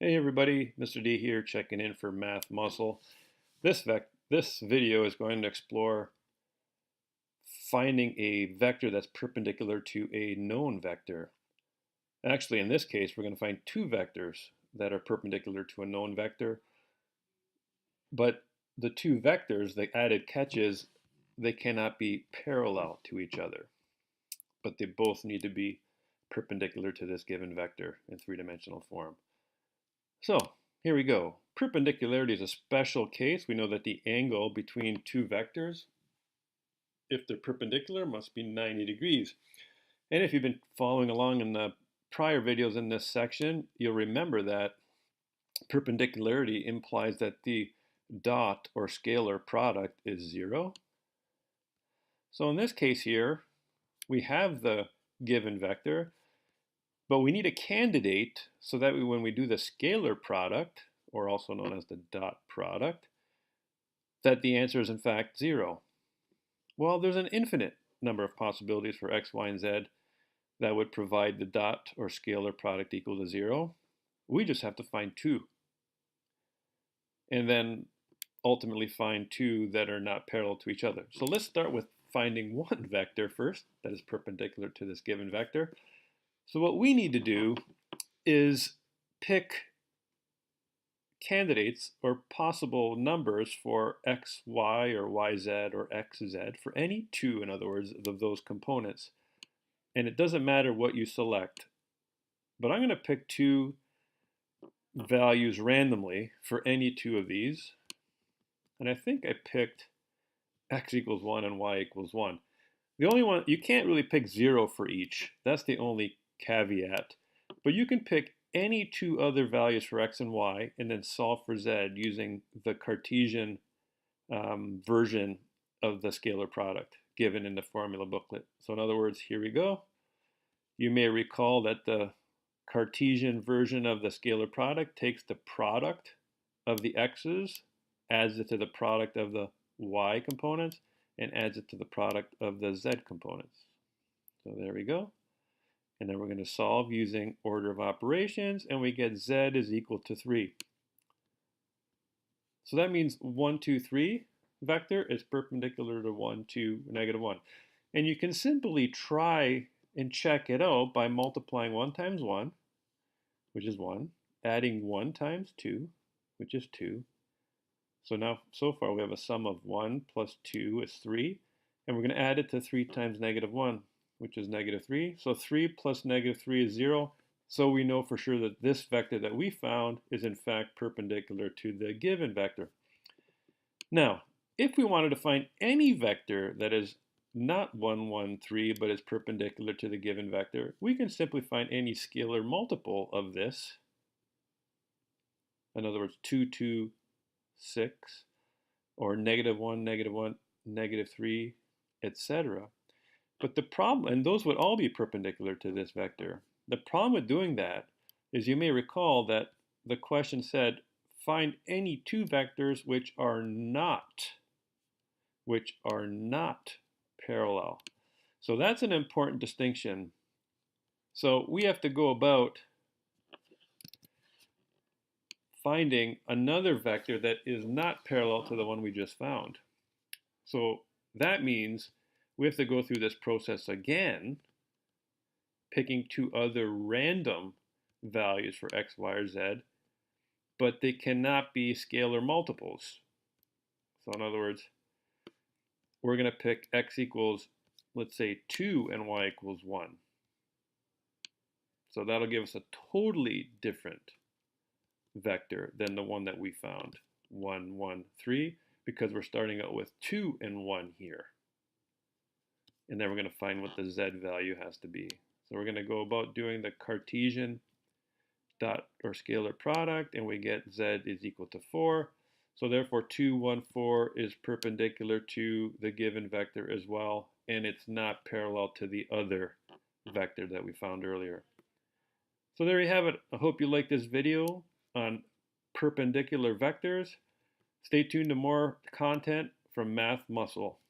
Hey everybody, Mr. D here checking in for Math Muscle. This video is going to explore finding a vector that's perpendicular to a known vector. Actually, in this case, we're going to find two vectors that are perpendicular to a known vector, but the two vectors, the added catch is they cannot be parallel to each other, but they both need to be perpendicular to this given vector in three-dimensional form. So here we go. Perpendicularity is a special case. We know that the angle between two vectors, if they're perpendicular, must be 90 degrees. And if you've been following along in the prior videos in this section, you'll remember that perpendicularity implies that the dot or scalar product is 0. So in this case here, we have the given vector, but we need a candidate so that when we do the scalar product, or also known as the dot product, that the answer is in fact 0. Well, there's an infinite number of possibilities for x, y, and z that would provide the dot or scalar product equal to 0. We just have to find two. And then ultimately find two that are not parallel to each other. So let's start with finding one vector first that is perpendicular to this given vector. So what we need to do is pick candidates or possible numbers for x, y, or yz, or xz for any two, in other words, of those components. And it doesn't matter what you select. But I'm going to pick two values randomly for any two of these. And I think I picked x equals 1 and y equals 1. The only one, you can't really pick 0 for each. That's the only caveat. But you can pick any two other values for x and y and then solve for z using the Cartesian version of the scalar product given in the formula booklet. So in other words, here we go. You may recall that the Cartesian version of the scalar product takes the product of the x's, adds it to the product of the y components, and adds it to the product of the z components. So there we go. And then we're going to solve using order of operations, and we get z is equal to 3. So that means 1, 2, 3 vector is perpendicular to 1, 2, negative 1. And you can simply try and check it out by multiplying 1 times 1, which is 1, adding 1 times 2, which is 2. So now, so far, we have a sum of 1 plus 2 is 3. And we're going to add it to 3 times negative 1, which is negative 3. So 3 plus negative 3 is 0. So we know for sure that this vector that we found is in fact perpendicular to the given vector. Now, if we wanted to find any vector that is not 1, 1, 3, but is perpendicular to the given vector, we can simply find any scalar multiple of this. In other words, 2, 2, 6, or negative 1, negative 3, etc. But the problem, and those would all be perpendicular to this vector. The problem with doing that is you may recall that the question said, find any two vectors which are not parallel. So that's an important distinction. So we have to go about finding another vector that is not parallel to the one we just found. So that means we have to go through this process again, picking two other random values for x, y, or z, but they cannot be scalar multiples. So in other words, we're going to pick x equals, let's say, 2 and y equals 1. So that'll give us a totally different vector than the one that we found, 1, 1, 3, because we're starting out with 2 and 1 here. And then we're going to find what the z value has to be. So we're going to go about doing the Cartesian dot or scalar product, and we get z is equal to 4. So therefore 2, 1, 4 is perpendicular to the given vector as well, and it's not parallel to the other vector that we found earlier. So there you have it. I hope you like this video on perpendicular vectors. Stay tuned to more content from Math Muscle.